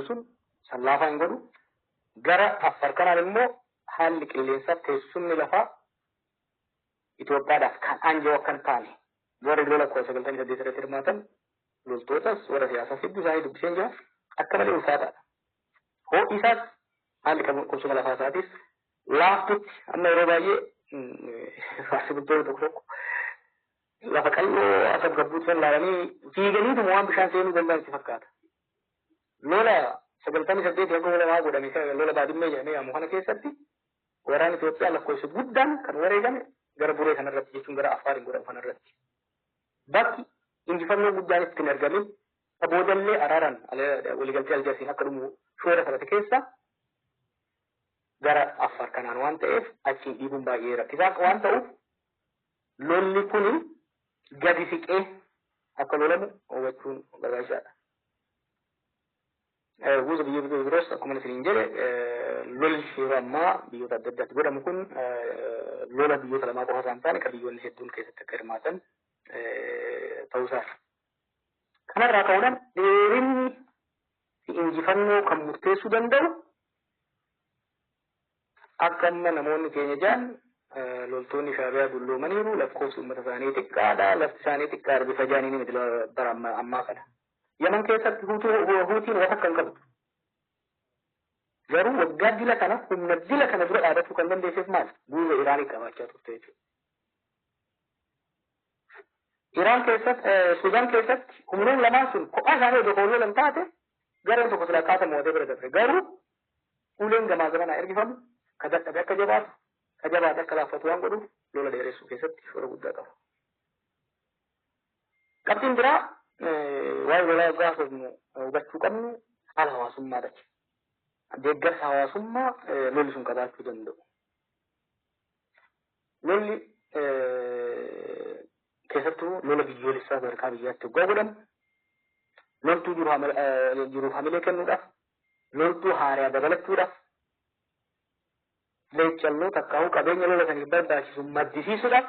sun sallaafa hin godhu gara Affaar kanaan immoo haalli qilleensaa teessumni lafaa Itoophiyaadhaaf kan aanjoo akkan taane warri lola 1998 irratti hirmaatan loltootas warra siyaasaa hedduu isaanii dubbiseen jira akka malee ulfaataadha. Ho'i isaas haalli qubsuma lafaa isaatis laaftutti amma yeroo baay'ee faarsi bultoonni tokko tokko lafa qalloo akka gabbuutti san laalanii fiiganiitu waan bishaan seenuu danda'an itti fakkaata. Lola 98 hanga lamaa godhame lola baadimmee jedhamee yaamu kana keessatti waraana Itoophiyaa lakkoofsa guddaan kan wareegame gara buree kanarratti jechuun gara Affaariin godhamu kanarratti. Bakki injifannoo guddaan itti hin argamin boodallee araaraan waliigaltee Aljaarsiin akka dhumu shoora salate keessa gara Affaar kanaan waan ta'eef achiin dhiibuun baay'ee rakkisaa waan ta'uuf lolli kuni gadi siqee akka lolamu hubachuun barbaachisaadha. Guutuu biyyoota biroos akkuma isin jedhe lolli yeroo ammaa biyyoota adda addaatti godhamu kun lola biyyoota lamaa qofa isaan taane kan biyyoonni hedduun keessatti akka hirmaatan ta'uusaati. Kanarraa ka'uudhaan dheerinni injifannoo kan murteessuu danda'u akka amma namoonni keenya jaan loltoonni Shaabiyaa dulloomaniiru lakkoofsi uummata isaanii xiqqaadha lafti isaanii xiqqaadha bifa jaaniin miti bara ammaa kana. Yaman keessatti huutiin waan akka hin qabdu. Garuu waggaa dila kana humna dila kana dura dhaabachuu kan dandeesseef maal guutuu Iraanii qabaachaa turte jechuudha. Iraan keessatti Sudaan keessatti humnoon lamaan sun kophaa isaanii odoo kooloo lan taate gareen tokko silaa kaasa mo'atee bira dabre. Garuu uleen gamaa gamanaa ergifamu ka dadhabe akka jabaatu ka jabaate akka laaffatu waan godhuuf lola dheeressuu keessatti shoora guddaa qaba. Qabxiin biraa waa'ee lolaa gaafa hubachuu qabnu haala hawaasummaadha. Deeggarsa hawaasummaa lolli sun qabaachuu danda'u. Lolli keessattuu lola biyyoolessaa sadarkaa biyyaatti hoggaa godhamu loltuu jiruuf hamilee kennuudhaaf loltuu haaraa dabalachuudhaaf leechalloo takkaa'uu qabeenya lola saniif barbaachisu maddisiisuudhaaf